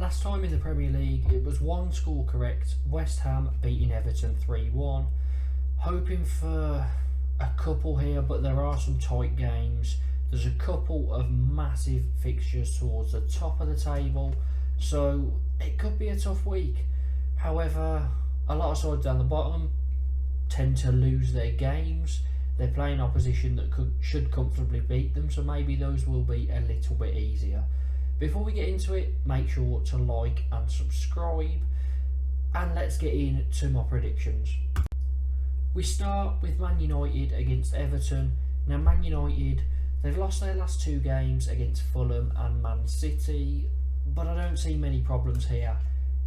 Last time in the Premier League, it was one score correct. West Ham beating Everton 3-1. Hoping for a couple here, but there are some tight games. There's a couple of massive fixtures towards the top of the table, so it could be a tough week. However, a lot of sides down the bottom tend to lose their games. They're playing opposition that should comfortably beat them, so maybe those will be a little bit easier. Before we get into it, make sure to like and subscribe, and let's get into my predictions. We start with Man United against Everton. Now, Man United, they've lost their last two games against Fulham and Man City, but I don't see many problems here.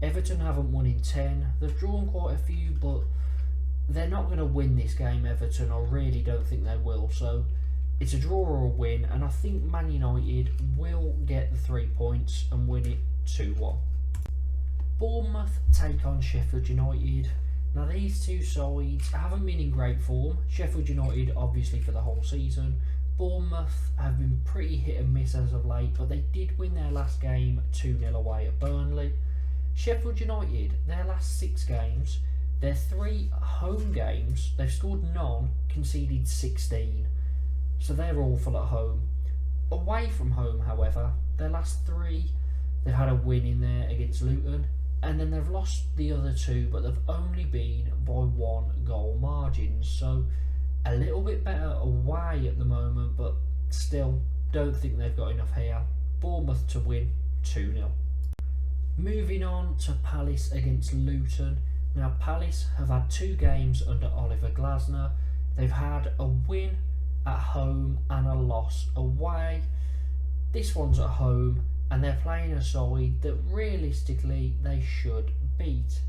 Everton haven't won in 10. They've drawn quite a few, but they're not going to win this game, Everton. I really don't think they will. So it's a draw or a win, and I think Man United will get the 3 points and win it 2-1. Bournemouth take on Sheffield United. Now, these two sides haven't been in great form. Sheffield United, obviously, for the whole season. Bournemouth have been pretty hit and miss as of late, but they did win their last game 2-0 away at Burnley. Sheffield United, their last 6 games, their 3 home games, they've scored none, conceded 16. So they're awful at home. Away from home, however, their last 3, they've had a win in there against Luton, and then they've lost the other 2, but they've only been by 1 goal margins. So a little bit better away at the moment, but still don't think they've got enough here. Bournemouth to win 2-0. Moving on to Palace against Luton. Now, Palace have had 2 games under Oliver Glasner. They've had a win at home and a loss away. This one's at home, and they're playing a side that realistically they should beat.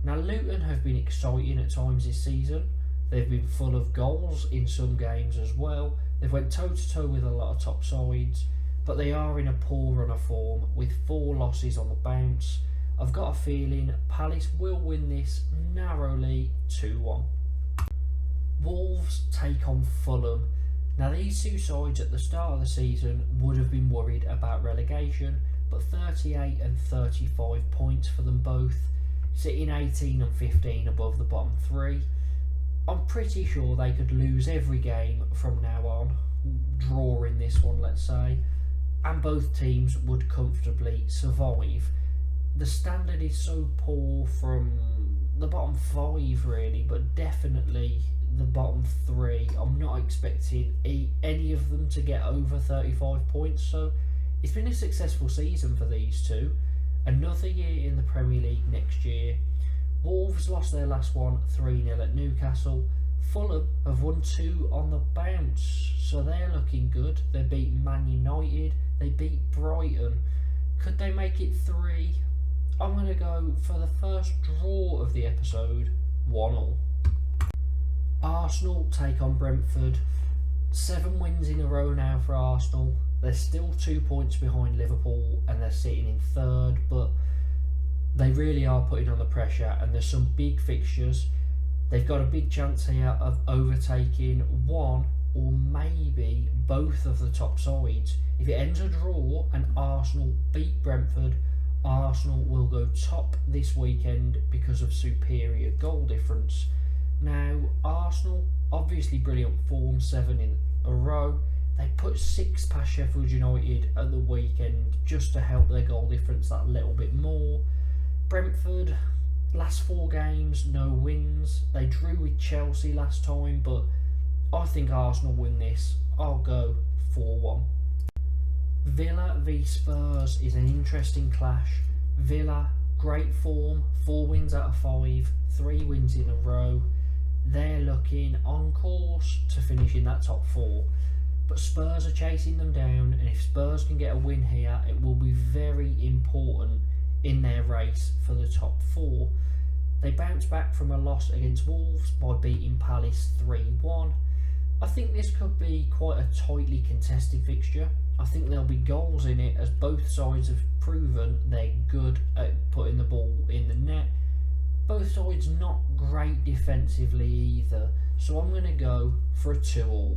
Now, Luton have been exciting at times this season. They've been full of goals in some games as well. They've went toe to toe with a lot of top sides, but they are in a poor run of form with 4 losses on the bounce. I've got a feeling Palace will win this narrowly 2-1. Wolves take on Fulham. Now, these two sides at the start of the season would have been worried about relegation, but 38 and 35 points for them both, sitting 18 and 15 above the bottom 3. I'm pretty sure they could lose every game from now on, drawing this one, let's say, and both teams would comfortably survive. The standard is so poor from the bottom 5 really, but definitely the bottom 3. I'm not expecting any of them to get over 35 points, so it's been a successful season for these two. Another year in the Premier League next year. Wolves lost their last one 3-0 at Newcastle. Fulham have won 2 on the bounce, so they're looking good. They beat Man United, they beat Brighton. Could they make it 3? I'm going to go for the first draw of the episode, 1-1. Arsenal take on Brentford. 7 wins in a row now for Arsenal. They're still 2 points behind Liverpool and they're sitting in 3rd, but they really are putting on the pressure, and there's some big fixtures. They've got a big chance here of overtaking one or maybe both of the top sides. If it ends a draw and Arsenal beat Brentford, Arsenal will go top this weekend because of superior goal difference. Now, Arsenal, obviously brilliant form, 7 in a row. They put 6 past Sheffield United at the weekend just to help their goal difference that little bit more. Brentford, last 4 games, no wins. They drew with Chelsea last time, but I think Arsenal win this. I'll go 4-1. Villa v Spurs is an interesting clash. Villa, great form, 4 wins out of 5, 3 wins in a row. They're looking on course to finish in that top 4. But Spurs are chasing them down, and if Spurs can get a win here, it will be very important in their race for the top 4. They bounced back from a loss against Wolves by beating Palace 3-1. I think this could be quite a tightly contested fixture. I think there'll be goals in it, as both sides have proven they're good at putting the ball in the net. Both sides not great defensively either, so I'm going to go for a 2-2.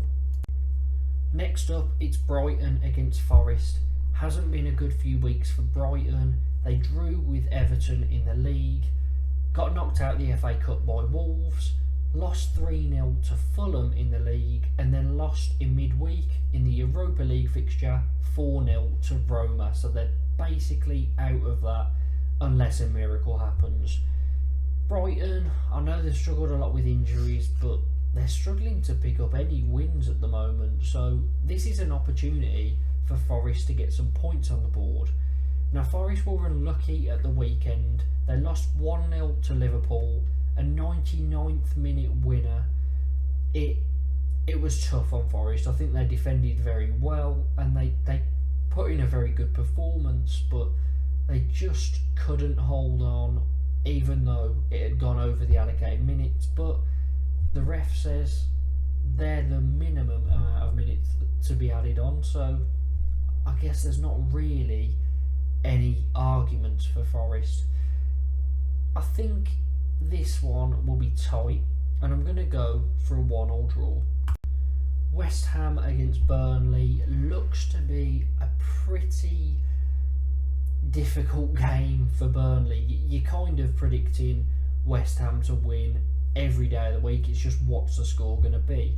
Next up, it's Brighton against Forest. Hasn't been a good few weeks for Brighton. They drew with Everton in the league, got knocked out of the FA Cup by Wolves, lost 3-0 to Fulham in the league, and then lost in midweek in the Europa League fixture 4-0 to Roma. So they're basically out of that unless a miracle happens. Brighton, I know they've struggled a lot with injuries, but they're struggling to pick up any wins at the moment. So this is an opportunity for Forest to get some points on the board. Now Forest were unlucky at the weekend. They lost 1-0 to Liverpool, a 99th minute winner. It was tough on Forest. I think they defended very well and they put in a very good performance, but they just couldn't hold on even though it had gone over the allocated minutes. But the ref says they're the minimum amount of minutes to be added on, so I guess there's not really any arguments for Forest. I think this one will be tight, and I'm going to go for a 1-1 draw. West Ham against Burnley looks to be a pretty difficult game for Burnley. You're kind of predicting West Ham to win every day of the week. It's just what's the score going to be.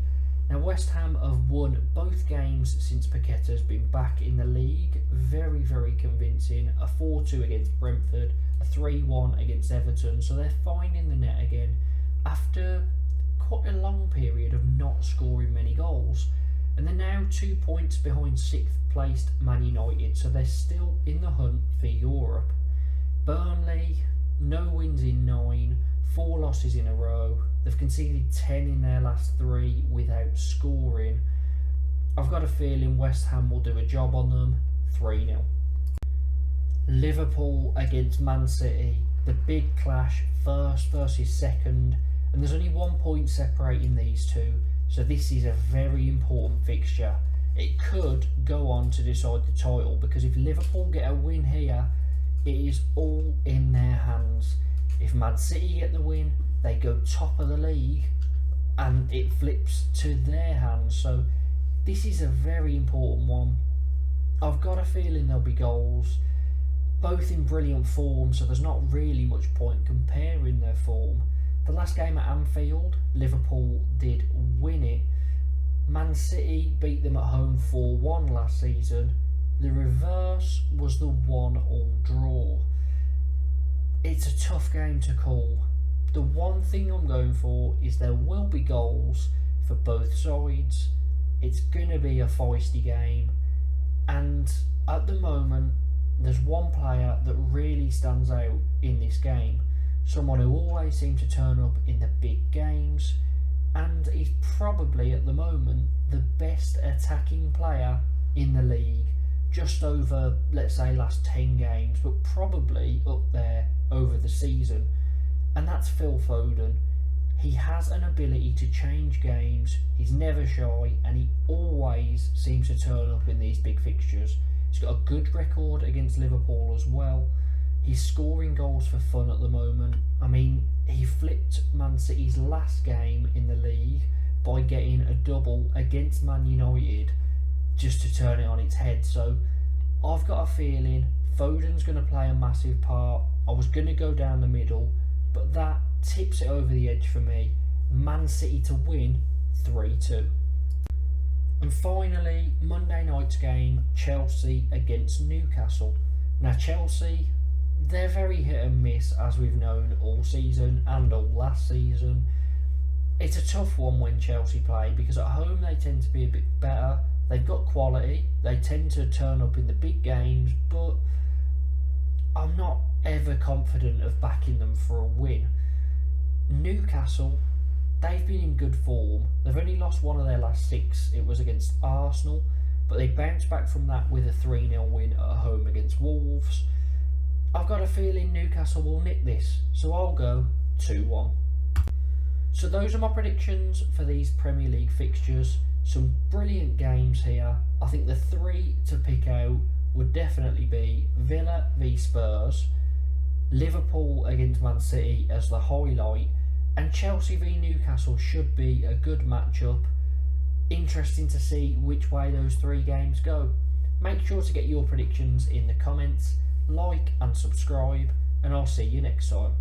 Now West Ham have won both games since Paqueta's been back in the league. Very, very convincing. A 4-2 against Brentford, a 3-1 against Everton. So they're finding the net again after quite a long period of not scoring many goals. And they're now 2 points behind 6th placed Man United. So they're still in the hunt for Europe. Burnley, no wins in 9. 4 losses in a row. They've conceded 10 in their last 3 without scoring. I've got a feeling West Ham will do a job on them. 3-0. Liverpool against Man City. The big clash, first versus second. And there's only 1 point separating these two. So this is a very important fixture. It could go on to decide the title, because if Liverpool get a win here, it is all in their hands. If Man City get the win, they go top of the league and it flips to their hands. So this is a very important one. I've got a feeling there'll be goals, both in brilliant form, so there's not really much point comparing their form. The last game at Anfield, Liverpool did win it. Man City beat them at home 4-1 last season. The reverse was the 1-1 draw. It's a tough game to call. The one thing I'm going for is there will be goals for both sides. It's going to be a feisty game, and at the moment there's one player that really stands out in this game, someone who always seems to turn up in the big games, and he's probably at the moment the best attacking player in the league, just over, let's say, last 10 games, but probably up there over the season, and that's Phil Foden. He has an ability to change games, he's never shy, and he always seems to turn up in these big fixtures. He's got a good record against Liverpool as well. He's scoring goals for fun at the moment. I mean, he flipped Man City's last game in the league by getting a double against Man United just to turn it on its head. So I've got a feeling Foden's going to play a massive part. I was going to go down the middle, but that tips it over the edge for me. Man City to win 3-2. And finally, Monday night's game, Chelsea against Newcastle. Now Chelsea, they're very hit and miss, as we've known all season and all last season. It's a tough one when Chelsea play, because at home they tend to be a bit better. They've got quality, they tend to turn up in the big games, but I'm not ever confident of backing them for a win. Newcastle, they've been in good form. They've only lost one of their last 6. It was against Arsenal, but they bounced back from that with a 3-0 win at home against Wolves. I've got a feeling Newcastle will nick this, so I'll go 2-1. So those are my predictions for these Premier League fixtures. Some brilliant games here. I think the 3 to pick out would definitely be Villa v Spurs, Liverpool against Man City as the highlight, and Chelsea v Newcastle should be a good matchup. Interesting to see which way those 3 games go. Make sure to get your predictions in the comments. like and subscribe, and I'll see you next time.